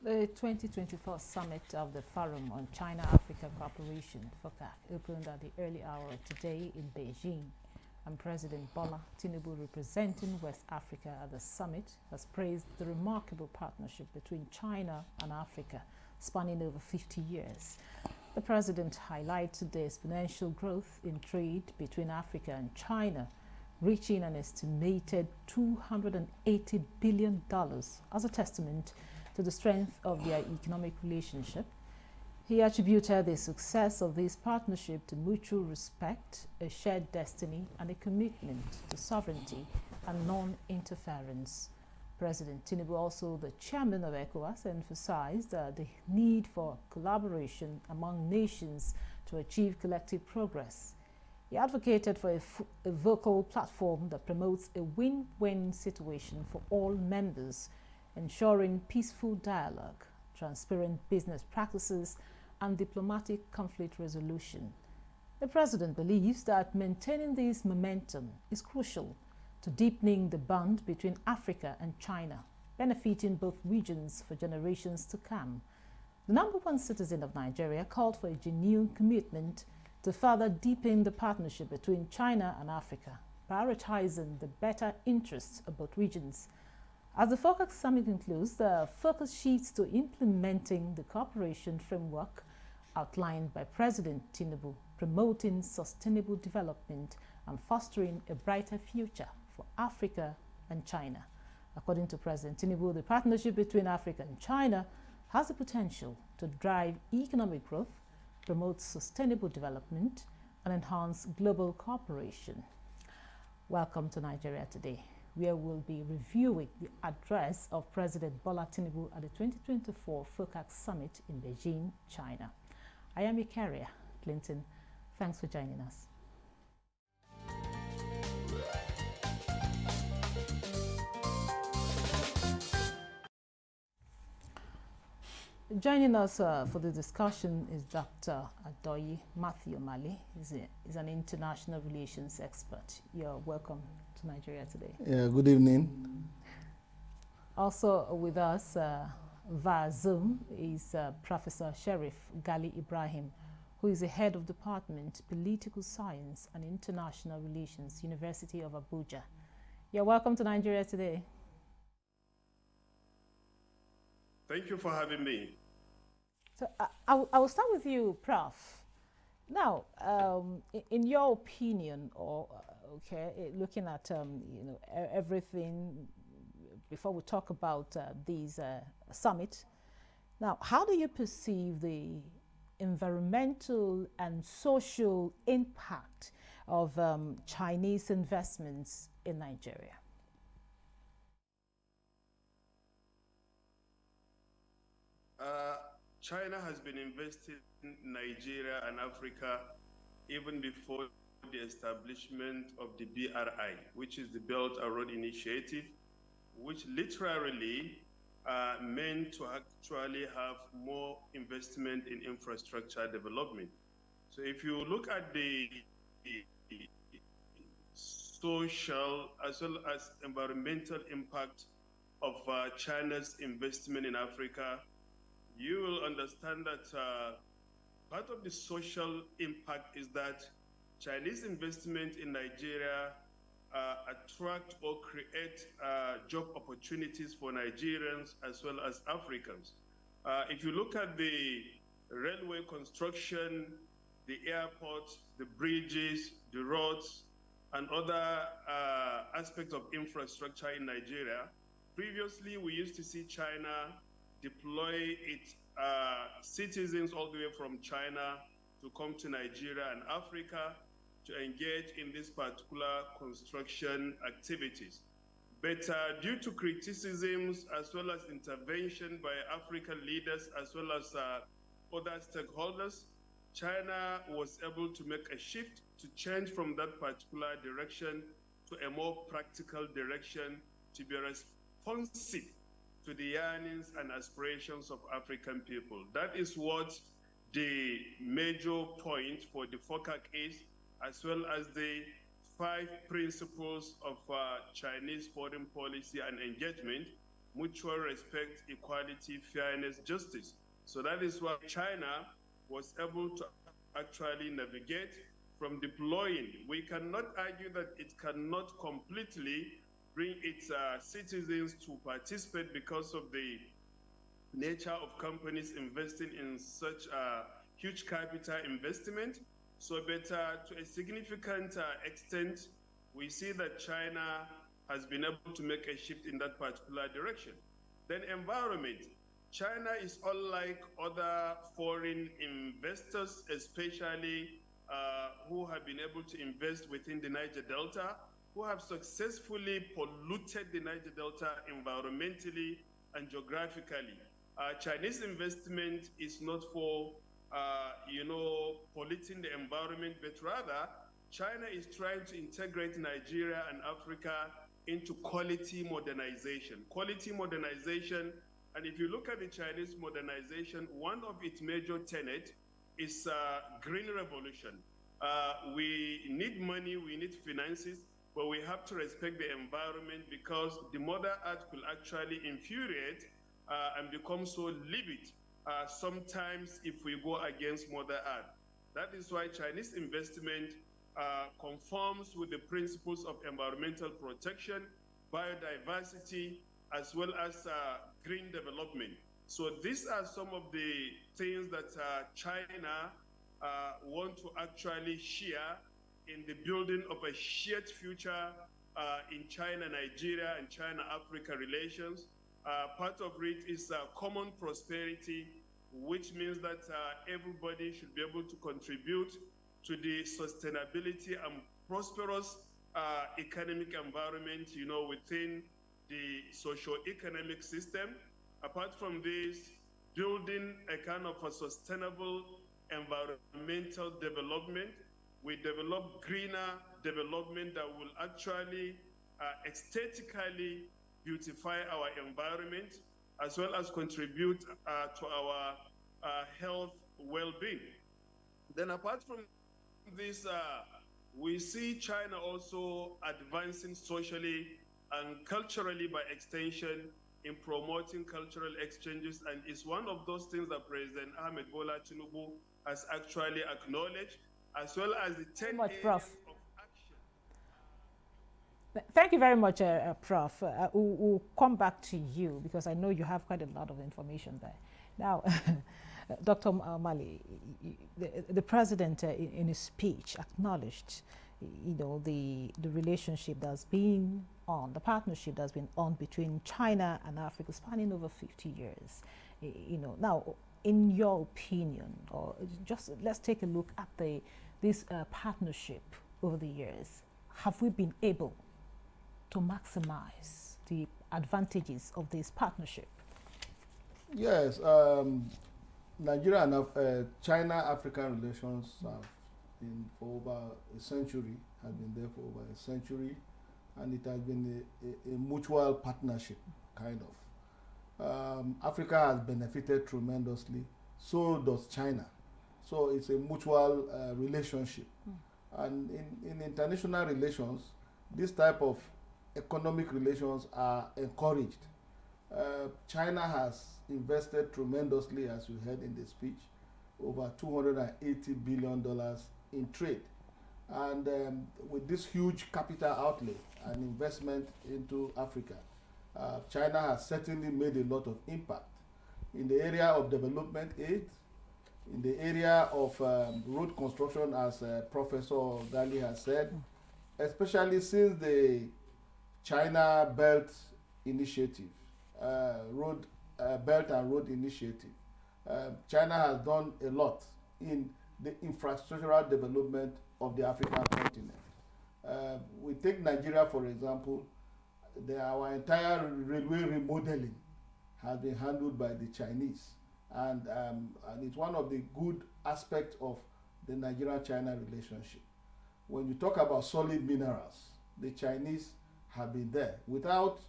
The 2024 summit of the Forum on China-Africa Cooperation, FOCAC, opened at the early hour of today in Beijing, and President Bola TINUBU, representing West Africa at the summit, has praised the remarkable partnership between China and Africa, spanning over 50 years. The president highlighted the exponential growth in trade between Africa and China, reaching an estimated $280 billion as a testament to the strength of their economic relationship. He attributed the success of this partnership to mutual respect, a shared destiny, and a commitment to sovereignty and non-interference. President TINUBU, also the chairman of ECOWAS, emphasized the need for collaboration among nations to achieve collective progress. He advocated for a vocal platform that promotes a win-win situation for all members, ensuring peaceful dialogue, transparent business practices, and diplomatic conflict resolution. The president believes that maintaining this momentum is crucial to deepening the bond between Africa and China, benefiting both regions for generations to come. The #1 citizen of Nigeria called for a genuine commitment to further deepen the partnership between China and Africa, prioritizing the better interests of both regions. As the FOCAC summit concludes, the focus shifts to implementing the cooperation framework outlined by President TINUBU, promoting sustainable development and fostering a brighter future for Africa and China. According to President TINUBU, the partnership between Africa and China has the potential to drive economic growth, promote sustainable development, and enhance global cooperation. Welcome to Nigeria Today, where we'll be reviewing the address of President Bola TINUBU at the 2024 FOCAC Summit in Beijing, China. I am Ikaria Clinton. Thanks for joining us. Joining us for the discussion is Dr. Adoyi Matthew Mali. He's an international relations expert. You're welcome to Nigeria Today. Yeah, good evening. Also with us via Zoom is Professor Sheriff Gali Ibrahim, who is the head of Department Political Science and International Relations, University of Abuja. You're welcome to Nigeria Today. Thank you for having me. So I will start with you, Prof. Now, in your opinion, or looking at everything before we talk about these summit. Now, how do you perceive the environmental and social impact of Chinese investments in Nigeria? China has been investing in Nigeria and Africa even before the establishment of the BRI, which is the Belt and Road Initiative, which literally meant to actually have more investment in infrastructure development. So if you look at the social as well as environmental impact of China's investment in Africa, you will understand that part of the social impact is that Chinese investment in Nigeria attract or create job opportunities for Nigerians as well as Africans. If you look at the railway construction, the airports, the bridges, the roads, and other aspects of infrastructure in Nigeria, previously we used to see China deploy its citizens all the way from China to come to Nigeria and Africa to engage in these particular construction activities. But due to criticisms as well as intervention by African leaders as well as other stakeholders, China was able to make a shift to change from that particular direction to a more practical direction to be responsive to the yearnings and aspirations of African people. That is what the major point for the FOCAC is, as well as the 5 principles of Chinese foreign policy and engagement, mutual respect, equality, fairness, justice. So that is why China was able to actually navigate from deploying. We cannot argue that it cannot completely bring its citizens to participate because of the nature of companies investing in such a huge capital investment. So, but to a significant extent, we see that China has been able to make a shift in that particular direction. Then environment. China is unlike other foreign investors, especially who have been able to invest within the Niger Delta, who have successfully polluted the Niger Delta environmentally and geographically. Chinese investment is not for, polluting the environment, but rather China is trying to integrate Nigeria and Africa into quality modernization. Quality modernization, and if you look at the Chinese modernization, one of its major tenets is green revolution. We need money, we need finances, but we have to respect the environment because the Mother Earth could actually infuriate and become so livid sometimes if we go against Mother Earth. That is why Chinese investment conforms with the principles of environmental protection, biodiversity, as well as green development. So these are some of the things that China want to actually share in the building of a shared future in China-Nigeria and China-Africa relations. Part of it is common prosperity, which means that everybody should be able to contribute to the sustainability and prosperous economic environment, within the socio-economic system. Apart from this, building a kind of a sustainable environmental development. We develop greener development that will actually aesthetically beautify our environment, as well as contribute to our health well-being. Then apart from this, we see China also advancing socially and culturally by extension in promoting cultural exchanges, and it's one of those things that President Ahmed Bola Tinubu has actually acknowledged, as well as the 10 areas of action. Thank you very much, Prof. We'll come back to you because I know you have quite a lot of information there. Now, Dr. Mali, the president in his speech acknowledged, the relationship that's been on, the partnership that's been on between China and Africa spanning over 50 years. Now, in your opinion, or just let's take a look at this partnership over the years. Have we been able to maximize the advantages of this partnership? Yes, Nigeria and China-Africa relations have been for over a century, have been there for over a century, and it has been a mutual partnership, kind of. Africa has benefited tremendously, so does China. So it's a mutual relationship. And in international relations, this type of economic relations are encouraged. China has invested tremendously, as you heard in the speech, over $280 billion in trade. And with this huge capital outlay and investment into Africa, China has certainly made a lot of impact in the area of development aid, in the area of road construction, as Professor Gali has said, especially since the China Belt Initiative, Belt and Road Initiative. China has done a lot in the infrastructural development of the African continent. We take Nigeria, for example. Our entire railway remodeling has been handled by the Chinese, and it's one of the good aspects of the Nigeria-China relationship. When you talk about solid minerals, the Chinese have been there. Without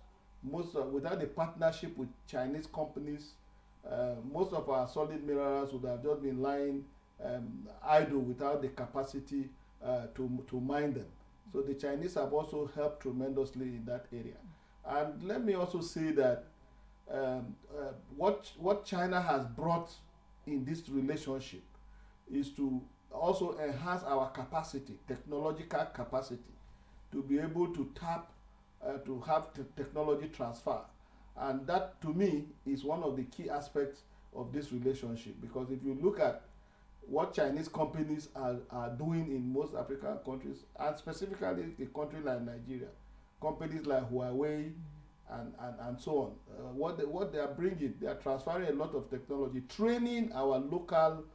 the partnership with Chinese companies, most of our solid minerals would have just been lying idle without the capacity to mine them. So the Chinese have also helped tremendously in that area. And let me also say that what China has brought in this relationship is to also enhance our capacity, technological capacity, to be able to tap, to have technology transfer. And that, to me, is one of the key aspects of this relationship. Because if you look at what Chinese companies are doing in most African countries, and specifically a country like Nigeria, companies like Huawei and so on, what they are bringing, they are transferring a lot of technology, training our local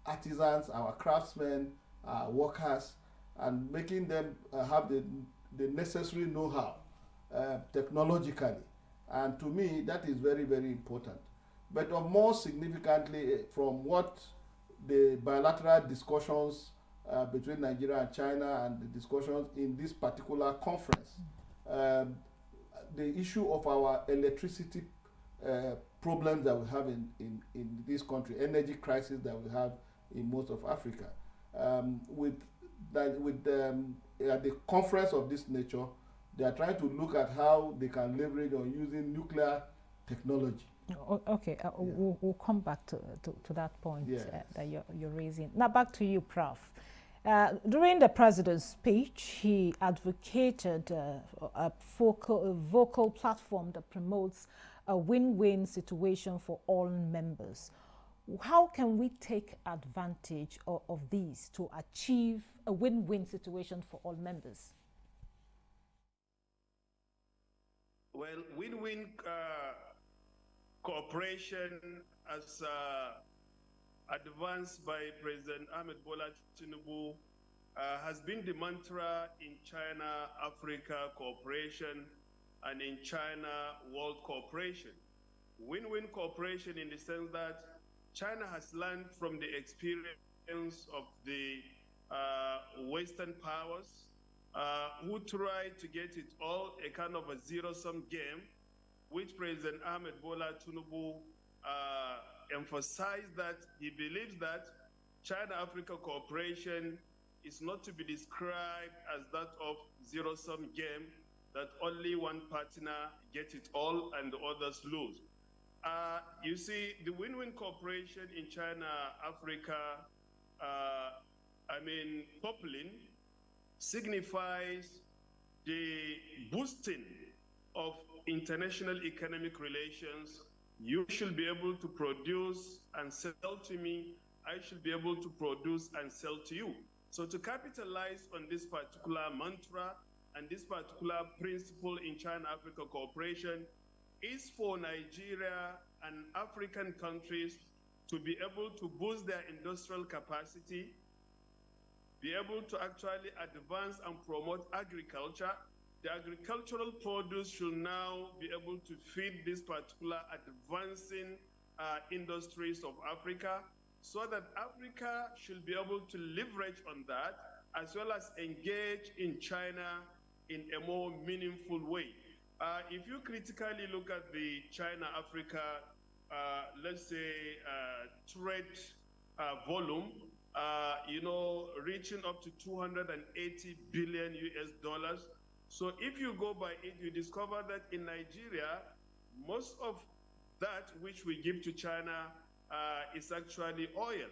artisans, our craftsmen, our workers, and making them have the necessary know-how technologically. And to me, that is very, very important. But more significantly, from what the bilateral discussions between Nigeria and China and the discussions in this particular conference, the issue of our electricity problems that we have in this country, energy crisis that we have in most of Africa. At the conference of this nature, they are trying to look at how they can leverage on using nuclear technology. Okay, Yeah. we'll come back to that point Yes. that you're raising. Now back to you, Prof. During the president's speech, he advocated a vocal platform that promotes a win-win situation for all members. How can we take advantage of these to achieve a win-win situation for all members? Well, win-win cooperation as advanced by President Ahmed Bola Tinubu has been the mantra in China-Africa cooperation and in China-world cooperation. Win-win cooperation in the sense that China has learned from the experience of the Western powers who tried to get it all a kind of a zero-sum game, which President Ahmed Bola Tinubu emphasized that he believes that China-Africa cooperation is not to be described as that of zero-sum game, that only one partner gets it all and the others lose. You see, the win-win cooperation in China-Africa, coupling, signifies the boosting of international economic relations. You should be able to produce and sell to me. I should be able to produce and sell to you. So to capitalize on this particular mantra and this particular principle in China-Africa cooperation is for Nigeria and African countries to be able to boost their industrial capacity, be able to actually advance and promote agriculture. The agricultural produce should now be able to feed these particular advancing industries of Africa, so that Africa should be able to leverage on that, as well as engage in China in a more meaningful way. If you critically look at the China-Africa, let's say, trade volume, reaching up to 280 billion US dollars. So if you go by it, you discover that in Nigeria, most of that which we give to China is actually oil.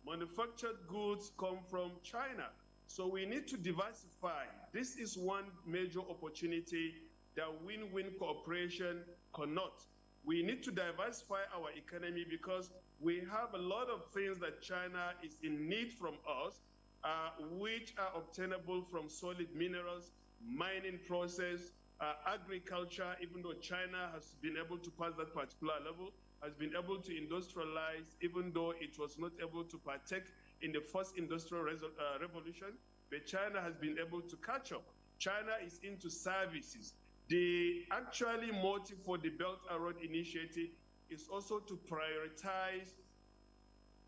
Manufactured goods come from China. So we need to diversify. This is one major opportunity that win-win cooperation connotes. We need to diversify our economy because we have a lot of things that China is in need from us, which are obtainable from solid minerals, mining process, agriculture, even though China has been able to pass that particular level, has been able to industrialize, even though it was not able to partake in the first industrial revolution, but China has been able to catch up. China is into services. The actually motive for the Belt and Road Initiative is also to prioritize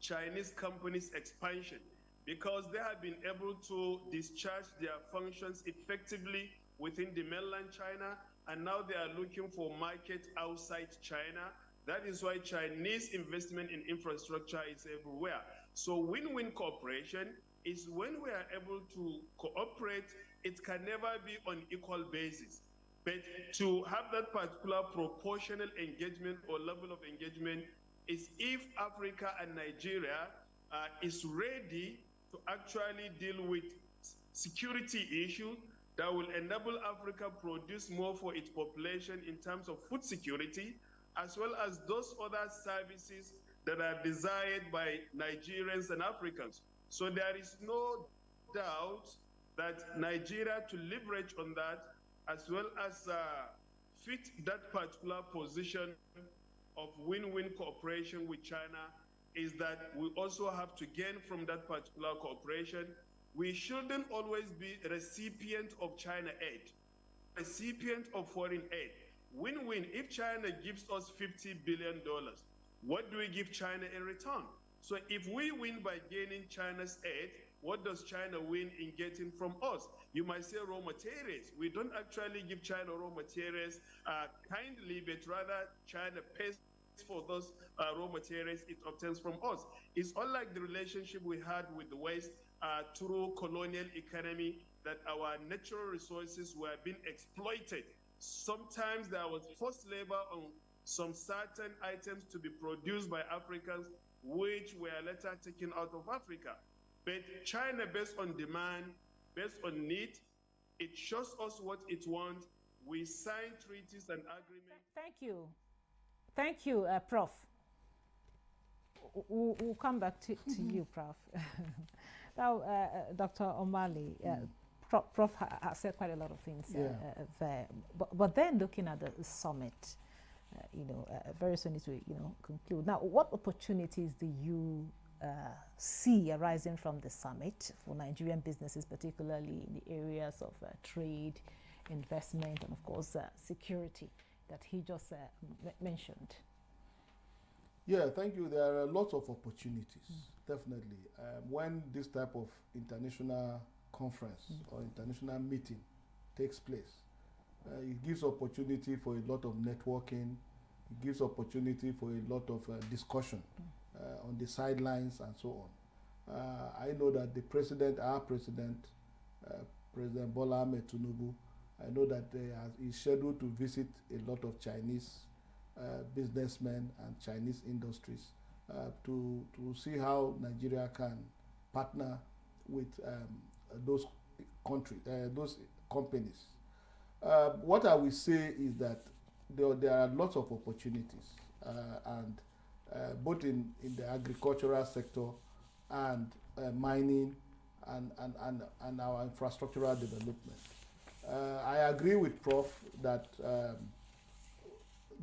Chinese companies' expansion, because they have been able to discharge their functions effectively within the mainland China, and now they are looking for market outside China. That is why Chinese investment in infrastructure is everywhere. So win-win cooperation is when we are able to cooperate. It can never be on equal basis. But to have that particular proportional engagement or level of engagement is if Africa and Nigeria is ready to actually deal with security issues that will enable Africa produce more for its population in terms of food security, as well as those other services that are desired by Nigerians and Africans. So there is no doubt that Nigeria to leverage on that, as well as fit that particular position of win-win cooperation with China, is that we also have to gain from that particular cooperation. We shouldn't always be a recipient of China aid, recipient of foreign aid. Win-win. If China gives us $50 billion, what do we give China in return? So if we win by gaining China's aid, what does China win in getting from us? You might say raw materials. We don't actually give China raw materials kindly, but rather China pays for those raw materials it obtains from us. It's unlike the relationship we had with the West through colonial economy, that our natural resources were being exploited. Sometimes there was forced labor on some certain items to be produced by Africans, which were later taken out of Africa. But China, based on demand, based on need, it shows us what it wants. We sign treaties and agreements. Thank you. Thank you, Prof. We'll come back to you, Prof. Now, Dr. O'Malley, Prof has said quite a lot of things there. But then looking at the summit, very soon as we conclude. Now, what opportunities do you see arising from the summit for Nigerian businesses, particularly in the areas of trade, investment, and of course security that he just mentioned? Yeah, thank you. There are lots of opportunities, definitely. When this type of international conference or international meeting takes place, it gives opportunity for a lot of networking. It gives opportunity for a lot of discussion on the sidelines and so on. I know that the president, our president, President Bola Ahmed TINUBU, I know that he's scheduled to visit a lot of Chinese businessmen and Chinese industries to see how Nigeria can partner with those companies. What I will say is that there are lots of opportunities, and both in the agricultural sector and mining and our infrastructural development. I agree with Prof that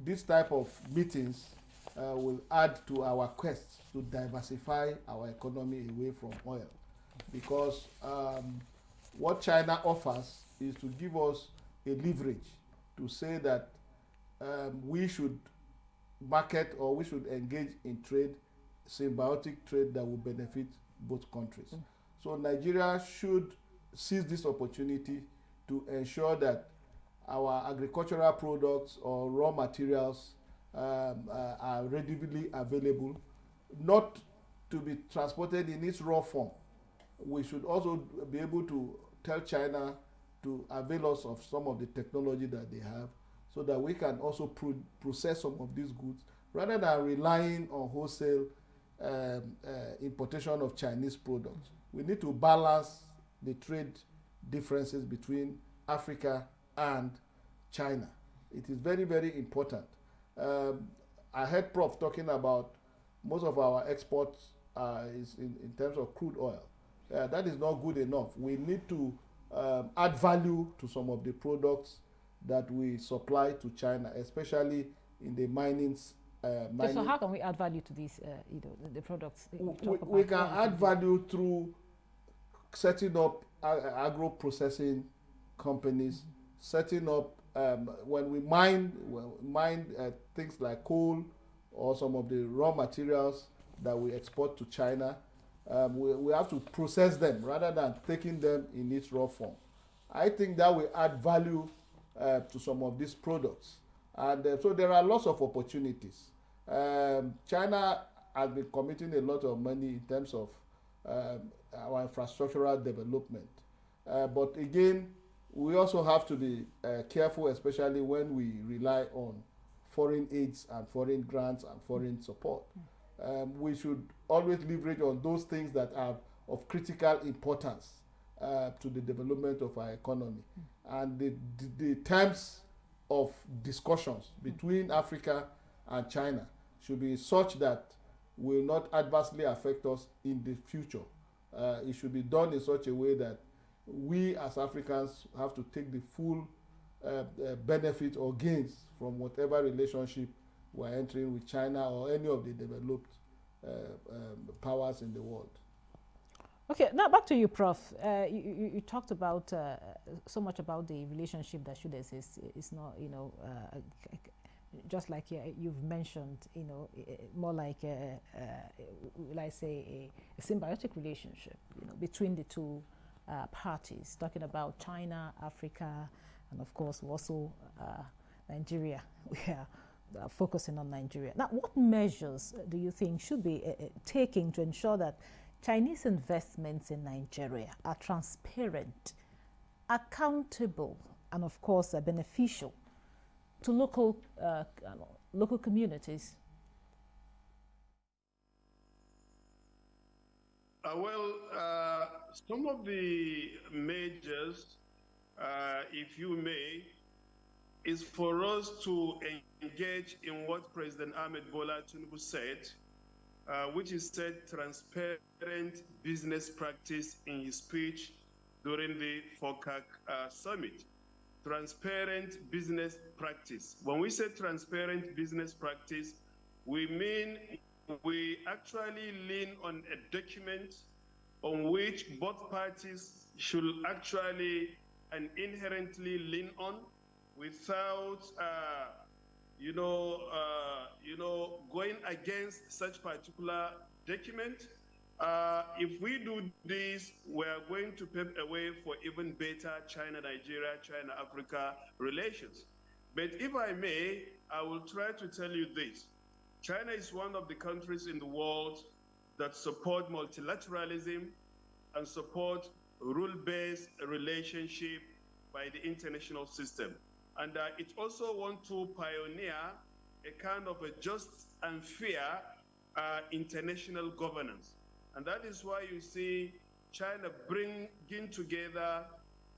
this type of meetings will add to our quest to diversify our economy away from oil, because what China offers is to give us a leverage to say that we should market or we should engage in trade, symbiotic trade that will benefit both countries. So Nigeria should seize this opportunity to ensure that our agricultural products or raw materials are readily available, not to be transported in its raw form. We should also be able to tell China to avail us of some of the technology that they have, so that we can also process some of these goods rather than relying on wholesale importation of Chinese products. We need to balance the trade differences between Africa and China. It is very, very important. I heard Prof talking about most of our exports is in terms of crude oil. That is not good enough. We need to add value to some of the products that we supply to China, especially in the mining. So how can we add value to these, the products? We can add value through setting up agro-processing companies, setting up when we mine things like coal or some of the raw materials that we export to China. We have to process them rather than taking them in its raw form. I think that will add value to some of these products. And so there are lots of opportunities. China has been committing a lot of money in terms of our infrastructural development. But again, we also have to be careful, especially when we rely on foreign aids and foreign grants and foreign support. We should always leverage on those things that are of critical importance to the development of our economy. And the terms of discussions between Africa and China should be such that will not adversely affect us in the future. It should be done in such a way that we as Africans have to take the full benefit or gains from whatever relationship we're entering with China or any of the developed powers in the world. Okay, now back to you, Prof. You talked about so much about the relationship that should exist. It's not, you know, just like you've mentioned, you know, more like will I say a symbiotic relationship, you know, between the two parties. Talking about China, Africa, and of course also Nigeria. We are focusing on Nigeria. Now, what measures do you think should be taken to ensure that Chinese investments in Nigeria are transparent, accountable, and of course beneficial to local communities? Some of the measures, if you may, is for us to engage in what President Ahmed Bola Tinubu said, which is said transparent business practice in his speech during the FOCAC summit. Transparent business practice. When we say transparent business practice, we mean we actually lean on a document on which both parties should actually and inherently lean on without going against such particular document. If we do this, we are going to pave a way for even better China-Nigeria, China-Africa relations. But if I may, I will try to tell you this. China is one of the countries in the world that support multilateralism and support rule-based relationship by the international system. And it also wants to pioneer a kind of a just and fair international governance. And that is why you see China bringing together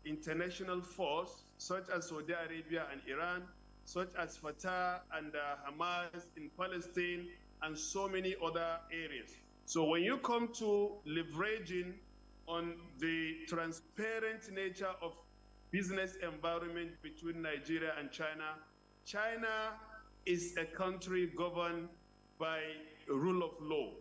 international force, such as Saudi Arabia and Iran, such as Fatah and Hamas in Palestine, and so many other areas. So when you come to leveraging on the transparent nature of business environment between Nigeria and China, China is a country governed by rule of law.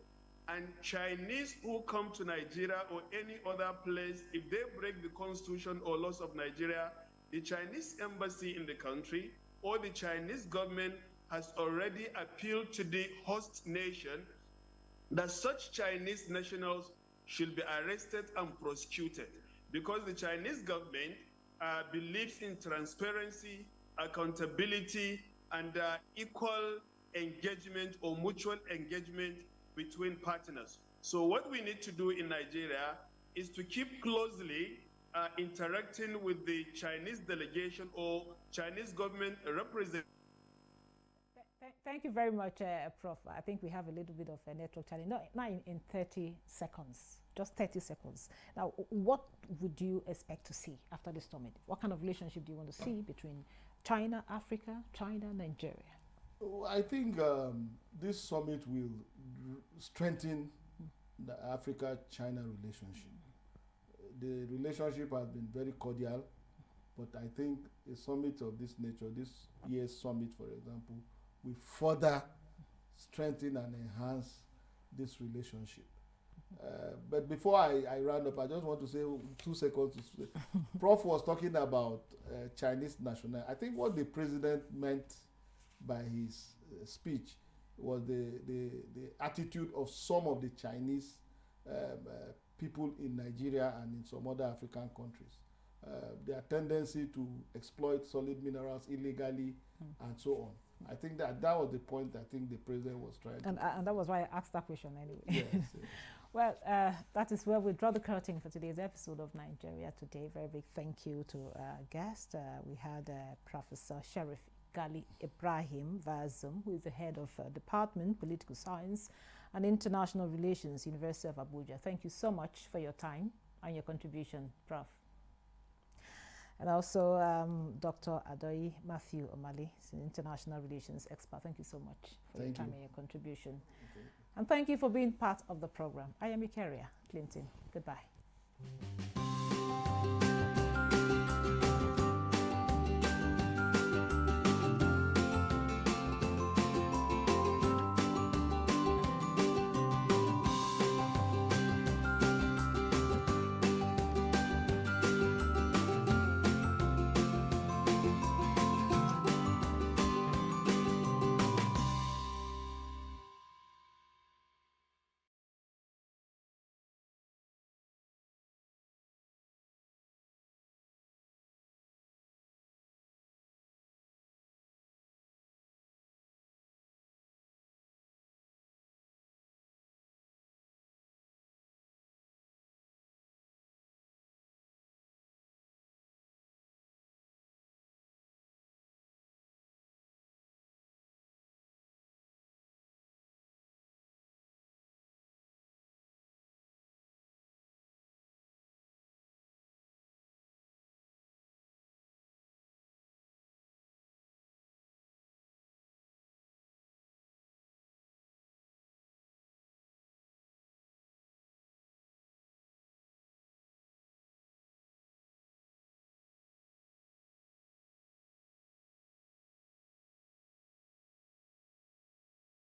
And Chinese who come to Nigeria or any other place, if they break the constitution or laws of Nigeria, the Chinese embassy in the country or the Chinese government has already appealed to the host nation that such Chinese nationals should be arrested and prosecuted, because the Chinese government believes in transparency, accountability, and equal engagement or mutual engagement between partners. So what we need to do in Nigeria is to keep closely interacting with the Chinese delegation or Chinese government representatives. Thank you very much, Prof. I think we have a little bit of a network challenge. Not in 30 seconds, just 30 seconds. Now, what would you expect to see after this summit? What kind of relationship do you want to see between China, Africa, China, Nigeria? I think this summit will strengthen the Africa-China relationship. The relationship has been very cordial, but I think a summit of this nature, this year's summit, for example, will further strengthen and enhance this relationship. But before I round up, I just want to say 2 seconds. Prof was talking about Chinese national. I think what the president meant by his speech was the attitude of some of the Chinese people in Nigeria and in some other African countries. Their tendency to exploit solid minerals illegally and so on. I think that was the point I think the president was trying to. And that was why I asked that question anyway. Yes, yes. Well, that is where we draw the curtain for today's episode of Nigeria Today. Very big thank you to our guest. We had Professor Sheriff Gali Ibrahim via Zoom, who is the head of Department Political Science and International Relations, University of Abuja. Thank you so much for your time and your contribution, Prof. And also Dr. Adoyi Matthew Omali, an international relations expert. Thank you so much for your time and your contribution. Okay. And thank you for being part of the program. I am Ikaria Clinton. Goodbye.